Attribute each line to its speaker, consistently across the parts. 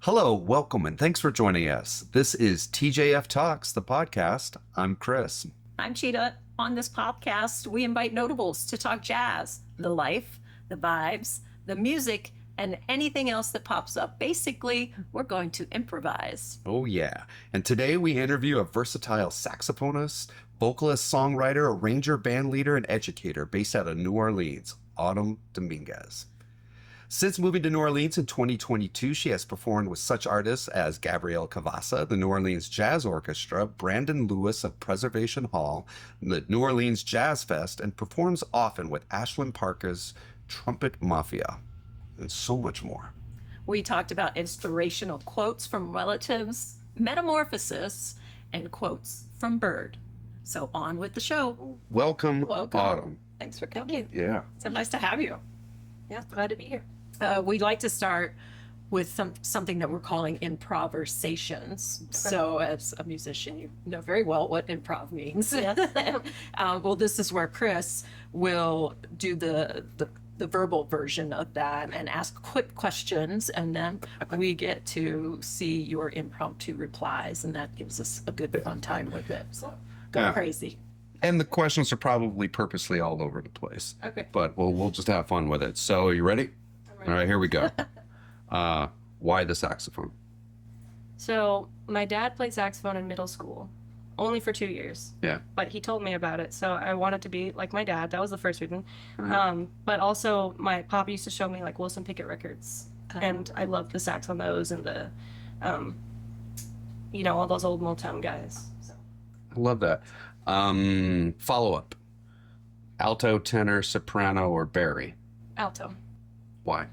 Speaker 1: Hello, welcome, and thanks for joining us. This is TJF Talks, the podcast. I'm Chris.
Speaker 2: I'm Cheetah. On this podcast, we invite notables to talk jazz, the life, the vibes, the music, and anything else that pops up. Basically, we're going to improvise.
Speaker 1: Oh, yeah. And today we interview a versatile saxophonist, vocalist, songwriter, arranger, band leader, and educator based out of New Orleans, Autumn Dominguez. Since moving to New Orleans in 2022, she has performed with such artists as Gabrielle Cavassa, the New Orleans Jazz Orchestra, Brandon Lewis of Preservation Hall, the New Orleans Jazz Fest, and performs often with Ashlyn Parker's Trumpet Mafia, and so much more.
Speaker 2: We talked about inspirational quotes from relatives, metamorphosis, and quotes from Bird. So on with the show.
Speaker 1: Welcome. Autumn.
Speaker 2: Thanks for coming.
Speaker 1: Yeah.
Speaker 2: So nice to have you. Yeah, glad to be here. We'd like to start with something that we're calling improvisations. So as a musician, you know very well what improv means. Yes. Well, this is where Chris will do the verbal version of that and ask quick questions, and then we get to see your impromptu replies, and that gives us a good fun time with it. So go crazy.
Speaker 1: And the questions are probably purposely all over the place.
Speaker 2: Okay.
Speaker 1: But we'll just have fun with it. So are you ready? All right, here we go. Why the saxophone?
Speaker 3: So my dad played saxophone in middle school, only for 2 years.
Speaker 1: Yeah.
Speaker 3: But he told me about it, so I wanted to be like my dad. That was the first reason. But also my pop used to show me like Wilson Pickett records, and I loved the sax on those and the, all those old Motown guys. So.
Speaker 1: I love that. Follow-up. Alto, tenor, soprano, or bari?
Speaker 3: Alto.
Speaker 1: Why?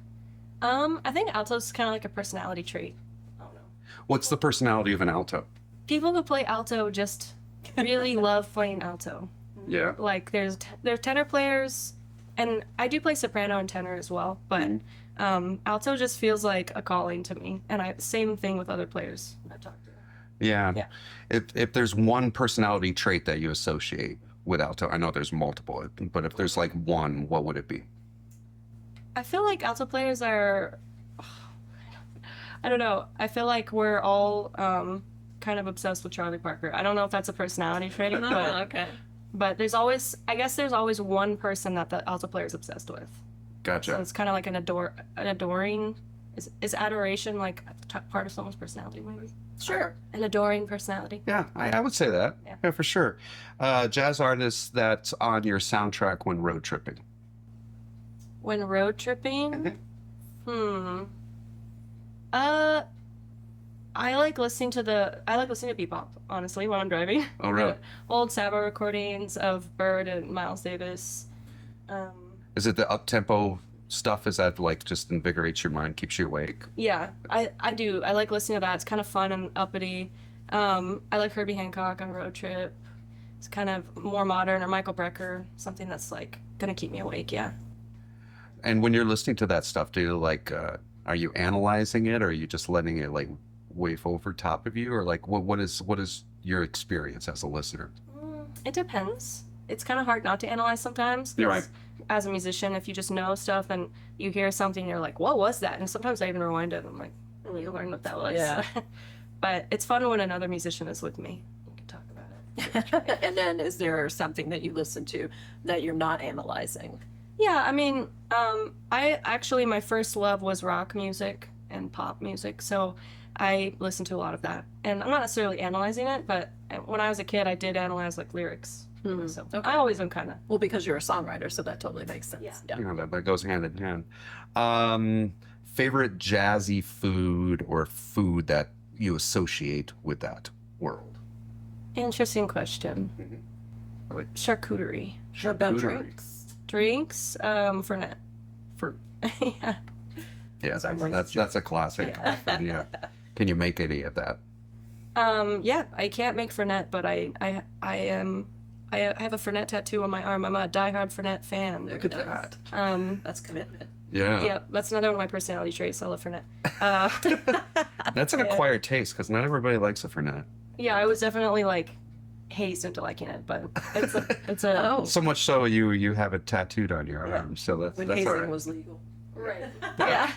Speaker 3: I think alto's kind of like a personality trait. I don't know.
Speaker 1: What's the personality of an alto?
Speaker 3: People who play alto just really love playing alto.
Speaker 1: Yeah.
Speaker 3: Like there's tenor players, and I do play soprano and tenor as well, but alto just feels like a calling to me, and same thing with other players I've talked to.
Speaker 1: Yeah. If there's one personality trait that you associate with alto, I know there's multiple, but if there's like one, what would it be?
Speaker 3: I feel like alto players are, I don't know, I feel like we're all kind of obsessed with Charlie Parker. I don't know if that's a personality trait, but there's always one person that the alto player is obsessed with.
Speaker 1: Gotcha.
Speaker 3: So it's kind of like an adoring, is adoration like part of someone's personality maybe?
Speaker 2: Sure.
Speaker 3: An adoring personality.
Speaker 1: Yeah, I would say that. Yeah, for sure. Jazz artist that's on your soundtrack when road tripping.
Speaker 3: When road tripping? I like listening to bebop, honestly, when I'm driving.
Speaker 1: Oh, really?
Speaker 3: Old Sabo recordings of Bird and Miles Davis.
Speaker 1: Is it the up-tempo stuff? Is that like just invigorates your mind, keeps you awake?
Speaker 3: Yeah, I do. I like listening to that. It's kind of fun and uppity. I like Herbie Hancock on Road Trip. It's kind of more modern, or Michael Brecker, something that's like gonna keep me awake, yeah.
Speaker 1: And when you're listening to that stuff, do you like, are you analyzing it, or are you just letting it like wave over top of you, or like what is your experience as a listener?
Speaker 3: It depends. It's kind of hard not to analyze sometimes.
Speaker 1: You're right.
Speaker 3: As a musician, if you just know stuff and you hear something, you're like, what was that? And sometimes I even rewind it and I'm like, you learn what that was.
Speaker 2: Yeah.
Speaker 3: But it's fun when another musician is with me. We can talk about it.
Speaker 2: And then is there something that you listen to that you're not analyzing?
Speaker 3: Yeah, I mean, my first love was rock music and pop music, so I listened to a lot of that. And I'm not necessarily analyzing it, but when I was a kid, I did analyze like lyrics. So okay. I always am kind of...
Speaker 2: Well, because you're a songwriter, so that totally makes sense.
Speaker 3: Yeah.
Speaker 1: You know, that goes hand in hand. Favorite jazzy food or food that you associate with that world?
Speaker 3: Interesting question.
Speaker 1: Mm-hmm.
Speaker 3: Charcuterie.
Speaker 2: Sure about drinks.
Speaker 3: Drinks, Fernet. Yeah.
Speaker 1: Yeah, that's a classic. Yeah. Can you make any of that?
Speaker 3: Yeah, I can't make Fernet, but I have a Fernet tattoo on my arm. I'm a diehard Fernet fan.
Speaker 2: Look at that. That's commitment.
Speaker 1: Yeah.
Speaker 3: Yeah, that's another one of my personality traits. I love Fernet.
Speaker 1: That's an acquired taste, because not everybody likes a Fernet.
Speaker 3: Yeah, I was definitely like hazed into liking it, but it's a
Speaker 1: So much so you have it tattooed on your arm. So that's
Speaker 2: when
Speaker 1: that's
Speaker 2: hazing
Speaker 1: all right.
Speaker 2: was legal.
Speaker 3: Right. Yeah.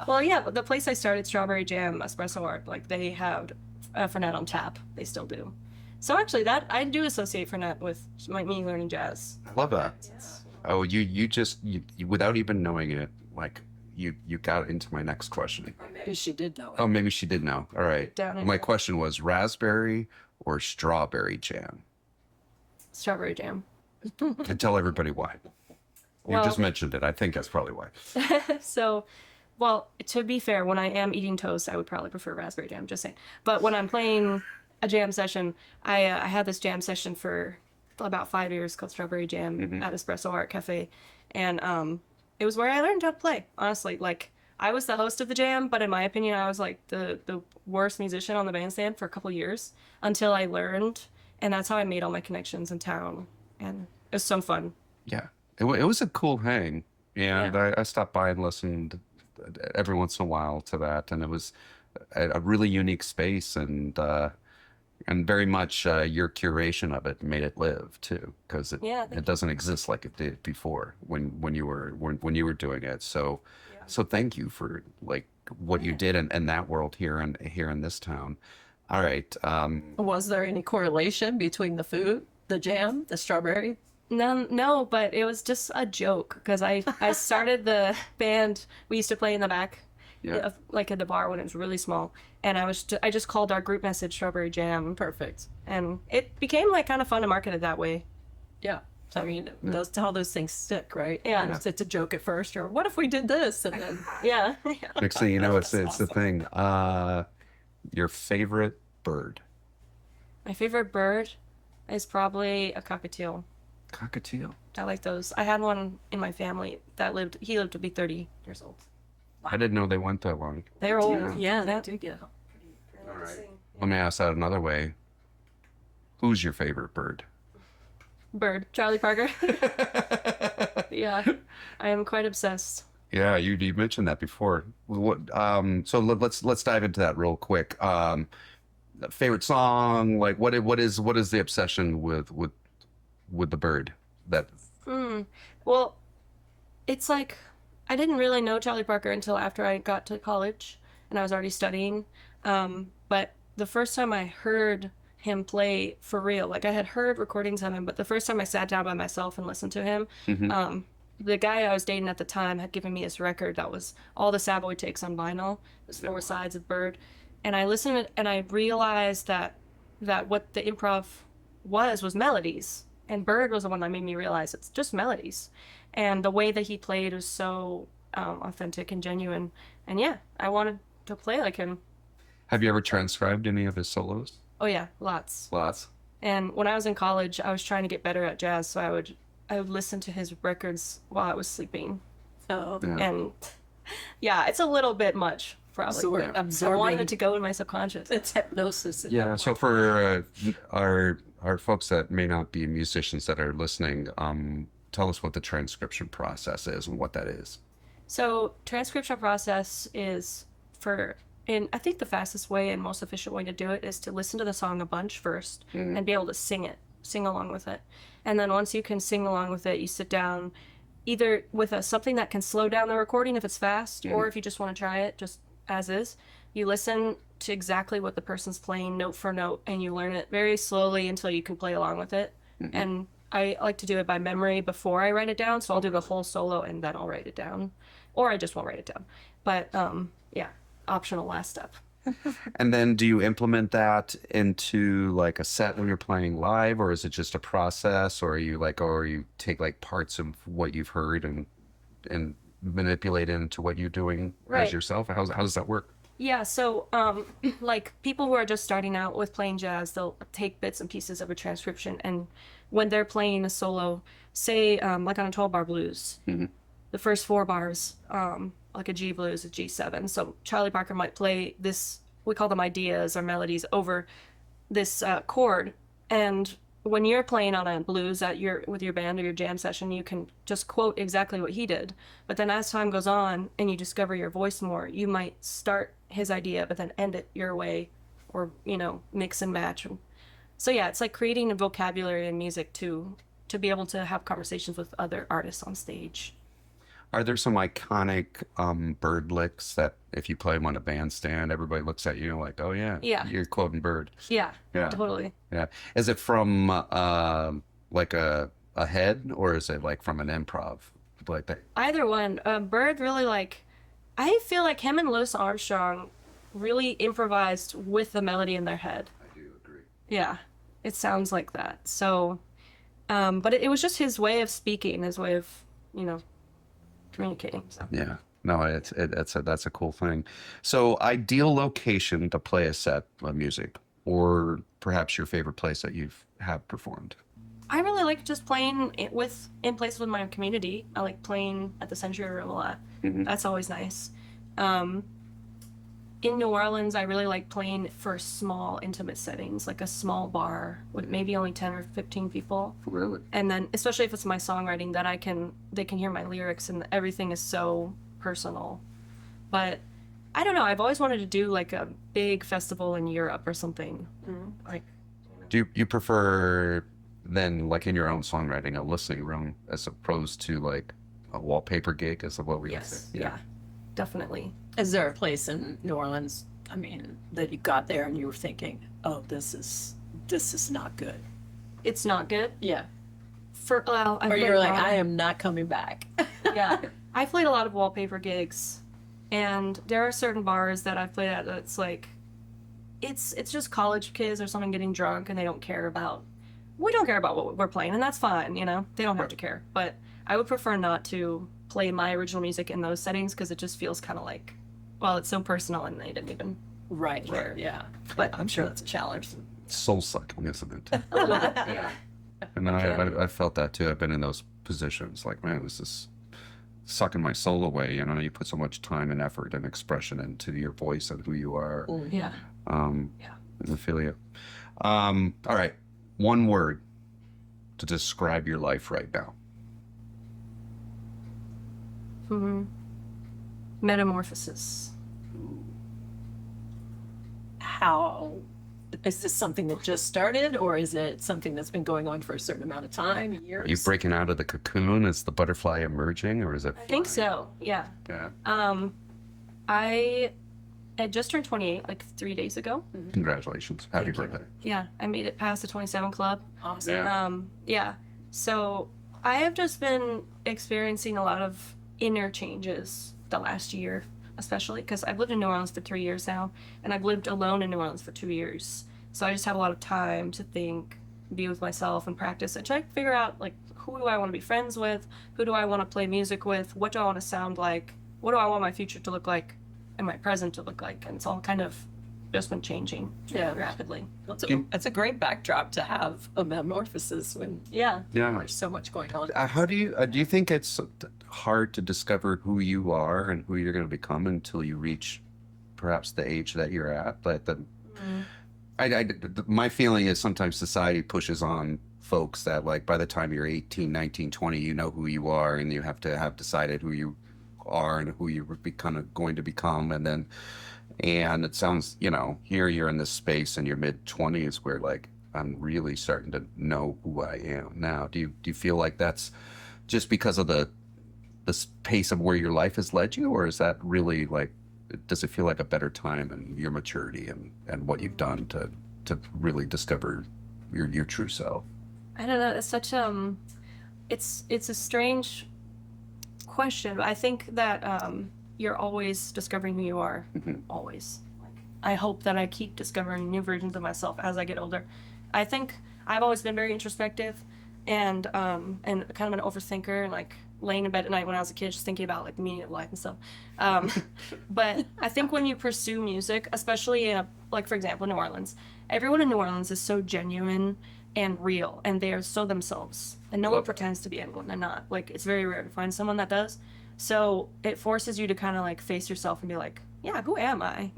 Speaker 3: Well, yeah, but the place I started, Strawberry Jam Espresso Art, like they have Fernet on tap. They still do. So actually, that I do associate Fernet with me learning jazz.
Speaker 1: I love that.
Speaker 3: Yeah.
Speaker 1: Oh, you just without even knowing it, like you got into my next question.
Speaker 2: Maybe she did know it.
Speaker 1: Oh, maybe she did know. All right.
Speaker 3: Down in
Speaker 1: My question was raspberry or strawberry jam.
Speaker 3: Strawberry Jam.
Speaker 1: And tell everybody why. You just mentioned it. I think that's probably why.
Speaker 3: So, well, to be fair, when I am eating toast, I would probably prefer raspberry jam, just saying. But when I'm playing a jam session, I had this jam session for about 5 years called Strawberry Jam at Espresso Art Cafe. And it was where I learned how to play, honestly. Like, I was the host of the jam, but in my opinion, I was like the worst musician on the bandstand for a couple years until I learned. And that's how I made all my connections in town. And it was so fun.
Speaker 1: Yeah. It was a cool hang. And I stopped by and listened every once in a while to that. And it was a really unique space and very much your curation of it made it live too, because it doesn't exist like it did before when you were doing it. So thank you for like what you did in that world here in this town. All right.
Speaker 2: Was there any correlation between the food, the jam, the strawberry?
Speaker 3: No, but it was just a joke because I started the band. We used to play in the back, like at the bar when it was really small, and I just called our group message Strawberry Jam.
Speaker 2: Perfect.
Speaker 3: And it became like kind of fun to market it that way.
Speaker 2: Yeah. I mean, how those things stick, right?
Speaker 3: Yeah.
Speaker 2: It's a joke at first, or what if we did this? And then
Speaker 3: Yeah.
Speaker 1: Next thing you know, it's the thing. Your favorite bird?
Speaker 3: My favorite bird is probably a cockatiel.
Speaker 1: Cockatiel.
Speaker 3: I like those. I had one in my family he lived to be 30 years old.
Speaker 1: I didn't know they went that long.
Speaker 3: They're old.
Speaker 2: yeah, they do get.
Speaker 1: All right. Let me ask that another way. Who's your favorite bird?
Speaker 3: Bird. Charlie Parker. Yeah. I am quite obsessed.
Speaker 1: Yeah, you mentioned that before. What? So let's dive into that real quick. Favorite song? Like what is the obsession with the bird? That.
Speaker 3: Well, it's like I didn't really know Charlie Parker until after I got to college and I was already studying. But the first time I heard him play for real, like I had heard recordings of him, but the first time I sat down by myself and listened to him, the guy I was dating at the time had given me this record that was all the Savoy takes on vinyl. It was 4 sides of Bird. And I listened to it and I realized that what the improv was melodies. And Bird was the one that made me realize it's just melodies. And the way that he played was so authentic and genuine. And yeah, I wanted to play like him.
Speaker 1: Have you ever transcribed any of his solos?
Speaker 3: Oh yeah, lots.
Speaker 1: Lots.
Speaker 3: And when I was in college, I was trying to get better at jazz, so I would listen to his records while I was sleeping.
Speaker 2: Oh.
Speaker 1: Yeah.
Speaker 3: And yeah, it's a little bit much, probably.
Speaker 2: So we're
Speaker 3: I
Speaker 2: absorbing.
Speaker 3: wanted it to go in my subconscious.
Speaker 2: It's hypnosis.
Speaker 1: Yeah. So for our folks that may not be musicians that are listening, tell us what the transcription process is and what that is.
Speaker 3: So transcription process is and I think the fastest way and most efficient way to do it is to listen to the song a bunch first and be able to sing along with it. And then once you can sing along with it, you sit down either with something that can slow down the recording if it's fast, or if you just want to try it just as is, you listen to exactly what the person's playing note for note and you learn it very slowly until you can play along with it. And I like to do it by memory before I write it down. So I'll do the whole solo and then I'll write it down, or I just won't write it down. But yeah, optional last step.
Speaker 1: And then do you implement that into like a set when you're playing live, or is it just a process, or you take like parts of what you've heard and manipulate it into what you're doing as yourself? How does that work?
Speaker 3: Yeah, so like people who are just starting out with playing jazz, they'll take bits and pieces of a transcription, and when they're playing a solo, say like on a 12-bar blues, the first 4 bars, like a G blues, a G7. So Charlie Parker might play this, we call them ideas or melodies, over this chord. And when you're playing on a blues with your band or your jam session, you can just quote exactly what he did. But then as time goes on and you discover your voice more, you might start his idea, but then end it your way, or, mix and match. So yeah, it's like creating a vocabulary in music to be able to have conversations with other artists on stage.
Speaker 1: Are there some iconic Bird licks that if you play them on a bandstand, everybody looks at you like, oh yeah,
Speaker 3: Yeah.
Speaker 1: you're quoting Bird.
Speaker 3: Yeah,
Speaker 1: Yeah.
Speaker 3: totally.
Speaker 1: Yeah. Is it from like a head, or is it like from an improv? Like that?
Speaker 3: Either one. Bird really I feel like him and Louis Armstrong really improvised with the melody in their head.
Speaker 1: I do agree.
Speaker 3: Yeah, it sounds like that. So, but it was just his way of speaking, his way of, communicating. So.
Speaker 1: Yeah. No, that's a cool thing. So, ideal location to play a set of music, or perhaps your favorite place that have performed.
Speaker 3: I really like just playing in places with my community. I like playing at the Century Room a lot.
Speaker 1: Mm-hmm.
Speaker 3: That's always nice. In New Orleans, I really like playing for small, intimate settings, like a small bar with maybe only 10 or 15 people.
Speaker 1: Really?
Speaker 3: And then, especially if it's my songwriting, then they can hear my lyrics and everything is so personal. But I don't know. I've always wanted to do like a big festival in Europe or something. Like,
Speaker 1: Do you prefer then, like in your own songwriting, a listening room as opposed to like a wallpaper gig, as what we would
Speaker 3: yes,
Speaker 1: say?
Speaker 3: yeah, definitely.
Speaker 2: Is there a place in New Orleans, I mean, that you got there and you were thinking, oh, this is not good?
Speaker 3: It's not good.
Speaker 2: Yeah.
Speaker 3: Or
Speaker 2: you're like, I am not coming back.
Speaker 3: Yeah. I've played a lot of wallpaper gigs, and there are certain bars that I've played at that's like, it's just college kids or something getting drunk, and we don't care about what we're playing, and that's fine, they don't have to care. But I would prefer not to play my original music in those settings, because it just feels kind of like, well, it's so personal and they didn't even
Speaker 2: Right.
Speaker 3: care.
Speaker 2: Yeah. But I'm sure that's a challenge.
Speaker 1: Soul sucking, isn't it?
Speaker 3: Yeah.
Speaker 1: And I felt that too. I've been in those positions. Like, man, this is sucking my soul away. You put so much time and effort and expression into your voice and who you are.
Speaker 3: Yeah.
Speaker 1: I feel you. All right. One word to describe your life right now.
Speaker 3: Metamorphosis.
Speaker 2: How is this something that just started, or is it something that's been going on for a certain amount of time, years?
Speaker 1: Are you breaking out of the cocoon? Is the butterfly emerging, or is it?
Speaker 3: I think so. Yeah.
Speaker 1: Yeah.
Speaker 3: I had just turned 28 like 3 days ago.
Speaker 1: Congratulations. Happy
Speaker 2: Thank you.
Speaker 1: birthday.
Speaker 3: Yeah, I made it past the 27 club.
Speaker 2: Awesome.
Speaker 1: Yeah.
Speaker 3: Yeah. So I have just been experiencing a lot of inner changes the last year, especially because I've lived in New Orleans for 3 years now, and I've lived alone in New Orleans for 2 years. So I just have a lot of time to think, be with myself, and practice, and try to figure out, like, who do I want to be friends with? Who do I want to play music with? What do I want to sound like? What do I want my future to look like and my present to look like? And it's all kind of just been changing rapidly.
Speaker 2: That's a great backdrop to have a metamorphosis when
Speaker 3: Yeah.
Speaker 2: there's so much going on.
Speaker 1: How do you think it's hard to discover who you are and who you're going to become until you reach perhaps the age that you're at? But my feeling is sometimes society pushes on folks that, like, by the time you're 18, 19, 20, you know who you are, and you have to have decided who you are and who you're going to become. And it sounds, here you're in this space in your mid-20s where, like, I'm really starting to know who I am now. Do you feel like that's just because of the pace of where your life has led you, or is that really, like, does it feel like a better time and your maturity and what you've done to really discover your true self?
Speaker 3: I don't know. It's such it's a strange question. I think that you're always discovering who you are. Always. I hope that I keep discovering new versions of myself as I get older. I think I've always been very introspective and kind of an overthinker, and like laying in bed at night when I was a kid just thinking about like the meaning of life and stuff. But I think when you pursue music, especially like, for example, New Orleans, everyone in New Orleans is so genuine and real, and they are so themselves, and no one pretends to be anyone. They're not. Like, it's very rare to find someone that does. So it forces you to kind of like face yourself and be like, yeah, who am I?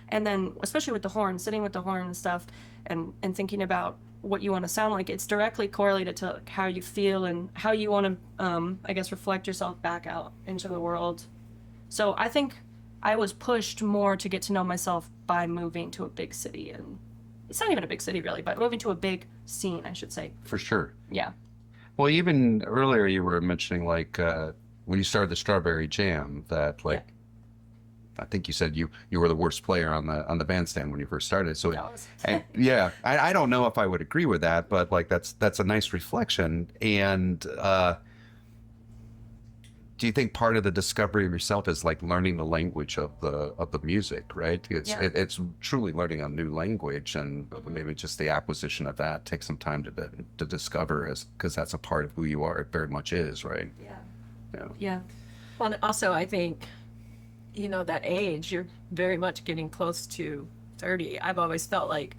Speaker 3: And then especially with the horn, sitting with the horn and stuff, and thinking about what you want to sound like, it's directly correlated to like how you feel and how you want to, I guess, reflect yourself back out into the world. So I think I was pushed more to get to know myself by moving to a big city, and it's not even a big city really, but moving to a big scene, I should say.
Speaker 1: For sure.
Speaker 3: Yeah.
Speaker 1: Well, even earlier you were mentioning like when you started the Strawberry Jam, that like, I think you said you were the worst player on the bandstand when you first started. So yeah, I don't know if I would agree with that, but like that's a nice reflection. And do you think part of the discovery of yourself is like learning the language of the music, right? It's truly learning a new language, and maybe just the acquisition of that takes some time to discover, because that's a part of who you are. It very much is, right?
Speaker 3: Yeah.
Speaker 2: Well, and also I think, you know, that age, you're very much getting close to 30. I've always felt like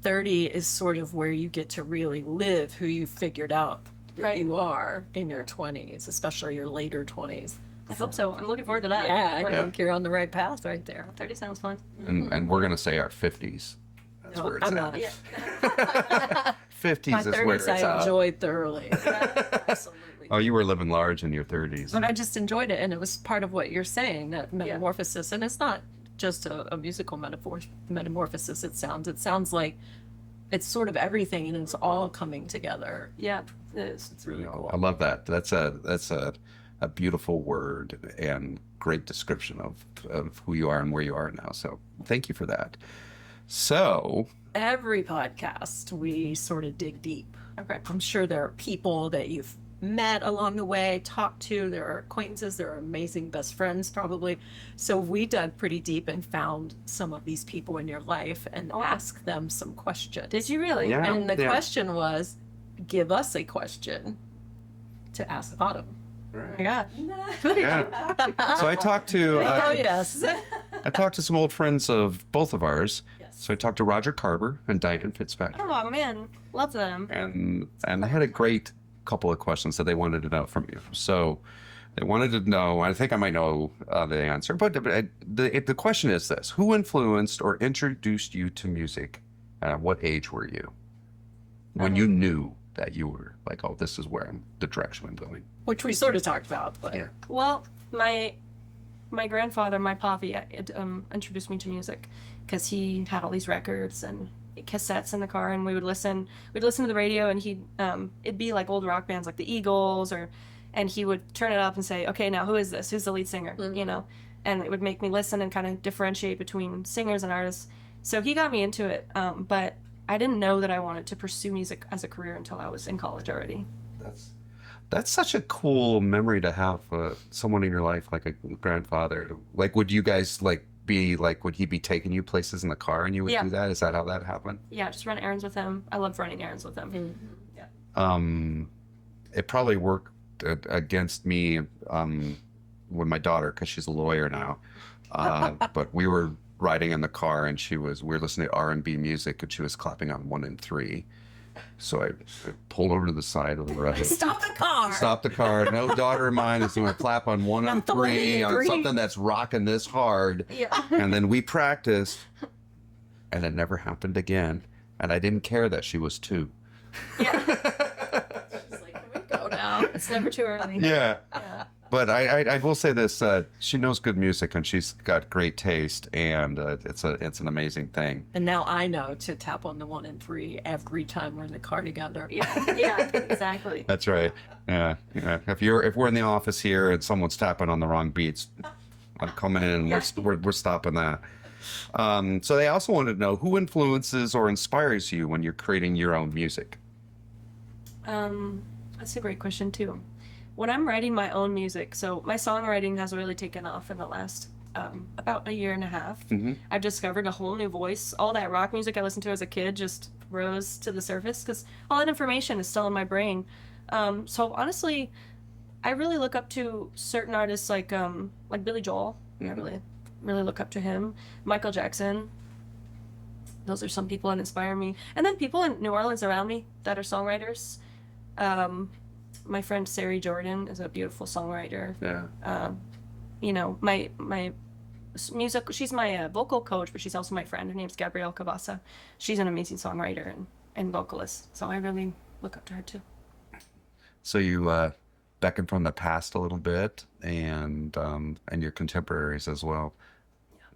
Speaker 2: 30 is sort of where you get to really live who you figured out that you are in your 20s, especially your later 20s.
Speaker 3: I hope so. I'm looking forward to that.
Speaker 2: Yeah, I think you're on the right path right there.
Speaker 3: 30 sounds fun.
Speaker 1: And we're gonna say our 50s. That's where it's
Speaker 2: I'm
Speaker 1: at.
Speaker 2: not.
Speaker 1: 50s
Speaker 2: My
Speaker 1: is where
Speaker 2: 30s
Speaker 1: it's
Speaker 2: I
Speaker 1: at.
Speaker 2: enjoyed thoroughly. Absolutely.
Speaker 1: Oh, you were living large in your 30s.
Speaker 2: But I just enjoyed it, and it was part of what you're saying, that metamorphosis. And it's not just a musical metamorphosis. It sounds like it's sort of everything, and it's all coming together.
Speaker 3: Yeah, it is. It's really cool.
Speaker 1: I love that. That's a beautiful word and great description of who you are and where you are now. So thank you for that. So
Speaker 2: Every podcast, we sort of dig deep. Okay. I'm sure there are people that you've met along the way, talked to, there are acquaintances, there are amazing best friends probably. So we dug pretty deep and found some of these people in your life and asked them some questions.
Speaker 3: Did you really?
Speaker 1: Yeah.
Speaker 2: And the question was, give us a question to ask Autumn.
Speaker 3: Oh my God.
Speaker 1: yeah. So I talked to
Speaker 2: Oh, yes.
Speaker 1: I talked to some old friends of both of ours.
Speaker 2: Yes.
Speaker 1: So I talked to Roger Carver and Diane Fitzpatrick.
Speaker 3: Oh man, love them.
Speaker 1: And I had a great couple of questions that they wanted to know from you. So they wanted to know, I think I might know the answer, but the question is this: who influenced or introduced you to music, and at what age were you when you knew that you were like, oh, this is where the direction I'm going?
Speaker 2: Which we sort of talked about, but
Speaker 3: Well, my grandfather, my papi, introduced me to music because he had all these records and cassettes in the car, and we'd listen to the radio, and it'd be like old rock bands like the Eagles, and he would turn it up and say, okay, now who is this? Who's the lead singer?
Speaker 2: Mm-hmm.
Speaker 3: You know, and it would make me listen and kind of differentiate between singers and artists. So he got me into it, but I didn't know that I wanted to pursue music as a career until I was in college already.
Speaker 1: That's such a cool memory to have, someone in your life like a grandfather. Like, would you guys would he be taking you places in the car and you would do that? Is that how that happened?
Speaker 3: Yeah, just run errands with him. I love running errands with him.
Speaker 2: Mm-hmm.
Speaker 3: Yeah.
Speaker 1: It probably worked against me with my daughter, because she's a lawyer now. But we were riding in the car, and we were listening to R&B music, and she was clapping on 1 and 3. So I pulled over to the side of the road.
Speaker 2: stop the car.
Speaker 1: Stop the car. No daughter of mine is going to clap on 1 and 3 on something that's rocking this hard.
Speaker 3: Yeah.
Speaker 1: And then we practiced, and it never happened again. And I didn't care that she was 2.
Speaker 3: Yeah.
Speaker 2: She's like, can we go now?
Speaker 3: It's never too early.
Speaker 1: Yeah.
Speaker 3: Yeah.
Speaker 1: But I will say this: she knows good music, and she's got great taste, and it's an amazing thing.
Speaker 2: And now I know to tap on the 1 and 3 every time we're in the car together.
Speaker 3: Yeah, exactly.
Speaker 1: That's right. Yeah. If we're in the office here and someone's tapping on the wrong beats, I'm coming in and we're stopping that. So they also wanted to know who influences or inspires you when you're creating your own music.
Speaker 3: That's a great question too. When I'm writing my own music, so my songwriting has really taken off in the last about a year and a half.
Speaker 1: Mm-hmm.
Speaker 3: I've discovered a whole new voice. All that rock music I listened to as a kid just rose to the surface because all that information is still in my brain. So honestly, I really look up to certain artists like Billy Joel.
Speaker 1: Mm-hmm.
Speaker 3: I really look up to him. Michael Jackson. Those are some people that inspire me. And then people in New Orleans around me that are songwriters. My friend Sari Jordan is a beautiful songwriter.
Speaker 1: Yeah.
Speaker 3: You know, my music, she's my vocal coach, but she's also my friend. Her name's Gabrielle Cavassa. She's an amazing songwriter and vocalist. So I really look up to her too.
Speaker 1: So you beckon from the past a little bit, and your contemporaries as well.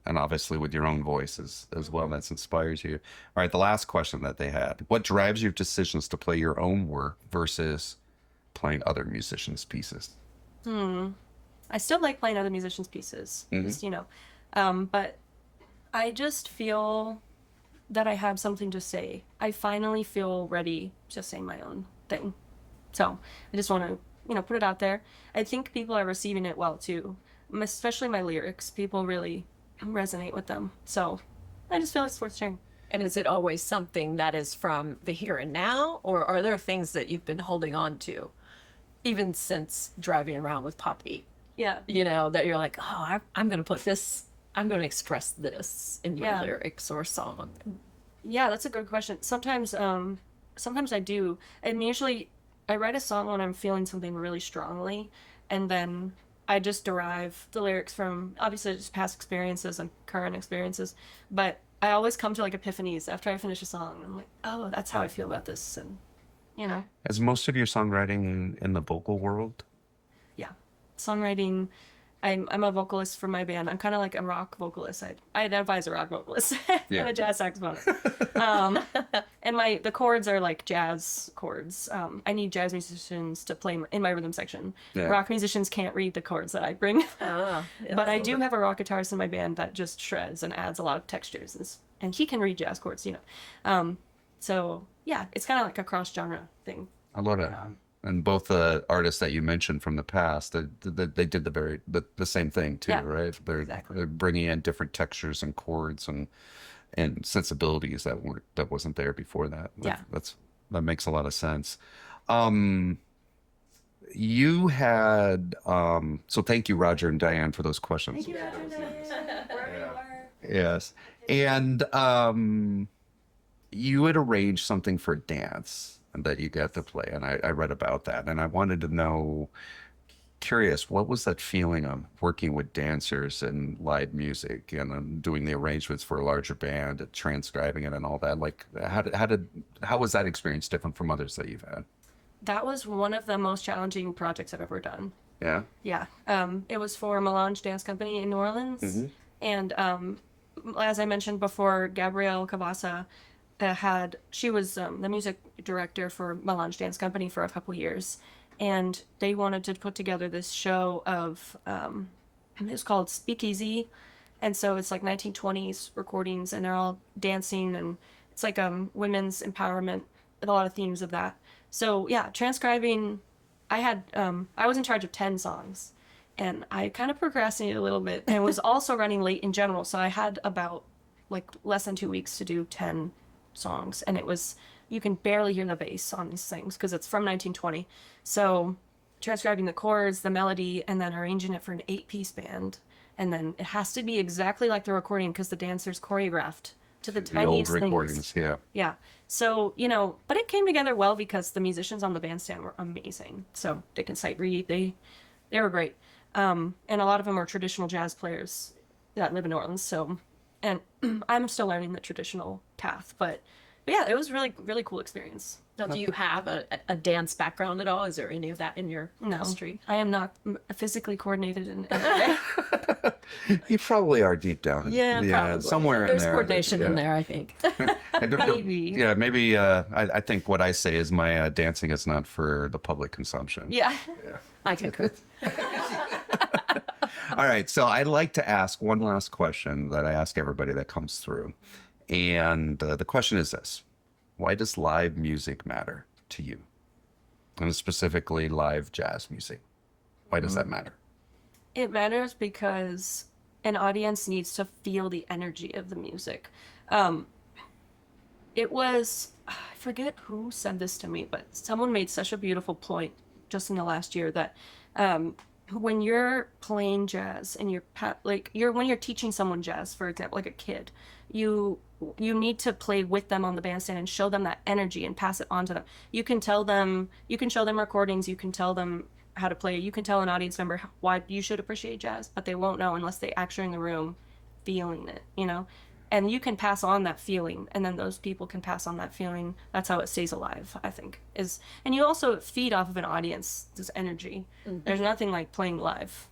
Speaker 1: And obviously with your own voice as well, that inspires you. All right, the last question that they had: what drives your decisions to play your own work versus playing other musicians' pieces?
Speaker 3: I still like playing other musicians' pieces, just, but I just feel that I have something to say. I finally feel ready to say my own thing. So I just want to, put it out there. I think people are receiving it well too, especially my lyrics. People really resonate with them. So I just feel it's worth sharing.
Speaker 2: And is it always something that is from the here and now, or are there things that you've been holding on to, even since driving around with Poppy?
Speaker 3: Yeah.
Speaker 2: That you're like, oh, I'm going to put this, I'm going to express this in my lyrics or song.
Speaker 3: Yeah, that's a good question. Sometimes I do. And usually I write a song when I'm feeling something really strongly, and then I just derive the lyrics from obviously just past experiences and current experiences. But I always come to like epiphanies after I finish a song. I'm like, oh, that's how I feel about this. And,
Speaker 1: Is most of your songwriting in the vocal world?
Speaker 3: Yeah. Songwriting. I'm a vocalist for my band. I'm kind of like a rock vocalist. I identify as a rock vocalist.
Speaker 1: Yeah.
Speaker 3: I'm a jazz saxophonist. And the chords are like jazz chords. I need jazz musicians to play in my rhythm section.
Speaker 1: Yeah.
Speaker 3: Rock musicians can't read the chords that I bring.
Speaker 2: Yeah,
Speaker 3: But I do have a rock guitarist in my band that just shreds and adds a lot of textures. And he can read jazz chords, So, yeah, it's kind of like a cross-genre thing.
Speaker 1: I love it. And both the artists that you mentioned from the past, they did the same thing too, right? They're bringing in different textures and chords and sensibilities that wasn't there before that. That makes a lot of sense. You had so thank you, Roger and Diane, for those questions.
Speaker 3: Thank you, Roger and Diane. Wherever you are.
Speaker 1: Yes, and you had arranged something for dance that you got to play, and I read about that, and I wanted to know, curious, what was that feeling of working with dancers and live music and doing the arrangements for a larger band and transcribing it and all that? Like, how was that experience different from others that you've had?
Speaker 3: That was one of the most challenging projects I've ever done.
Speaker 1: Yeah.
Speaker 3: Yeah. It was for Melange Dance Company in New Orleans, and as I mentioned before, Gabrielle Cavassa she was the music director for Melange Dance Company for a couple years, and they wanted to put together this show of it was called Speakeasy, and so it's like 1920s recordings, and they're all dancing, and it's like women's empowerment, a lot of themes of that. So yeah, transcribing, I was in charge of 10 songs, and I kind of procrastinated a little bit, and was also running late in general, so I had about like less than 2 weeks to do 10 songs, and you can barely hear the bass on these things because it's from 1920. So transcribing the chords, the melody, and then arranging it for an 8-piece band, and then it has to be exactly like the recording because the dancers choreographed to the tiniest
Speaker 1: old
Speaker 3: things.
Speaker 1: recordings,
Speaker 3: Yeah. So, but it came together well because the musicians on the bandstand were amazing. So Dick and Sight Reed, they were great. And a lot of them are traditional jazz players that live in New Orleans. So, and I'm still learning the traditional path, but yeah, it was really, really cool experience.
Speaker 2: Now, do you have a dance background at all? Is there any of that in your
Speaker 3: No,
Speaker 2: history?
Speaker 3: I am not physically coordinated in any way.
Speaker 1: You probably are deep down.
Speaker 2: Yeah, probably.
Speaker 1: Somewhere
Speaker 2: There's
Speaker 1: in there.
Speaker 2: coordination in there, I think.
Speaker 3: Maybe.
Speaker 1: Yeah, maybe. I think what I say is my dancing is not for the public consumption.
Speaker 3: Yeah.
Speaker 2: I concur.
Speaker 1: All right, so I'd like to ask one last question that I ask everybody that comes through, and the question is this: why does live music matter to you, and specifically live jazz music? Why does that matter?
Speaker 3: It matters because an audience needs to feel the energy of the music. It was, I forget who said this to me, but someone made such a beautiful point just in the last year that when you're playing jazz and when you're teaching someone jazz, for example, like a kid, you need to play with them on the bandstand and show them that energy and pass it on to them. You can show them recordings, you can tell them how to play, you can tell an audience member why you should appreciate jazz, but they won't know unless they actually are in the room feeling it, and you can pass on that feeling, and then those people can pass on that feeling. That's how it stays alive, I think, and you also feed off of an audience, this energy. There's nothing like playing live,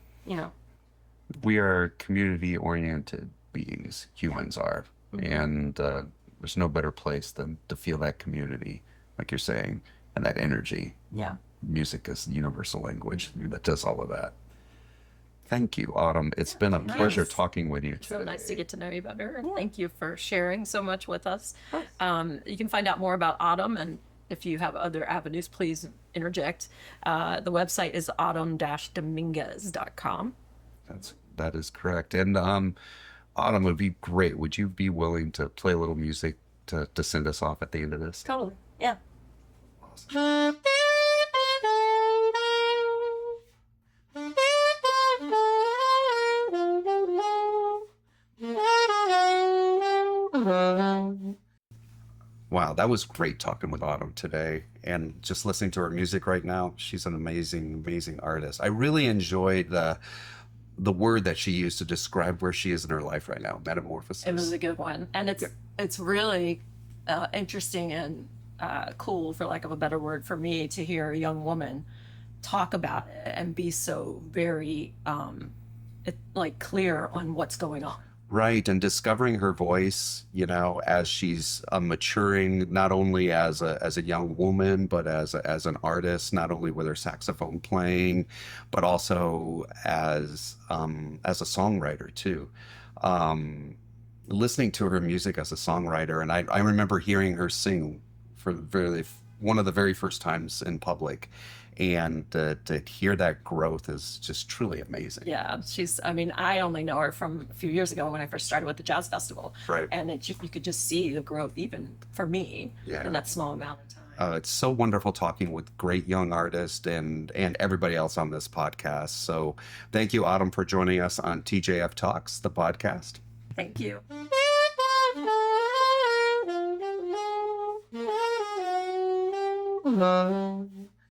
Speaker 1: We are community-oriented beings, humans are, and there's no better place than to feel that community, like you're saying, and that energy.
Speaker 3: Yeah.
Speaker 1: music is universal language that does all of that. Thank you, Autumn. It's been a pleasure talking with you.
Speaker 2: It's so nice to get to know you better. And thank you for sharing so much with us. You can find out more about Autumn, and if you have other avenues, please interject. The website is autumn-dominguez.com.
Speaker 1: That is correct. And Autumn, would be great. Would you be willing to play a little music to send us off at the end of this?
Speaker 3: Totally. Yeah.
Speaker 1: Awesome. Wow, that was great talking with Autumn today, and just listening to her music right now. She's an amazing, amazing artist. I really enjoyed the word that she used to describe where she is in her life right now, metamorphosis.
Speaker 2: It was a good one, and it's really interesting and cool, for lack of a better word, for me to hear a young woman talk about it and be so very clear on what's going on.
Speaker 1: Right, and discovering her voice, as she's maturing, not only as a young woman, but as an artist, not only with her saxophone playing, but also as a songwriter too. Listening to her music as a songwriter, and I remember hearing her sing for one of the very first times in public. And to hear that growth is just truly amazing.
Speaker 2: Yeah, I only know her from a few years ago when I first started with the Jazz Festival.
Speaker 1: Right.
Speaker 2: And you could just see the growth, even for me, in that small amount of time.
Speaker 1: It's so wonderful talking with great young artists and everybody else on this podcast. So thank you, Autumn, for joining us on TJF Talks, the podcast.
Speaker 2: Thank you.
Speaker 3: Mm-hmm.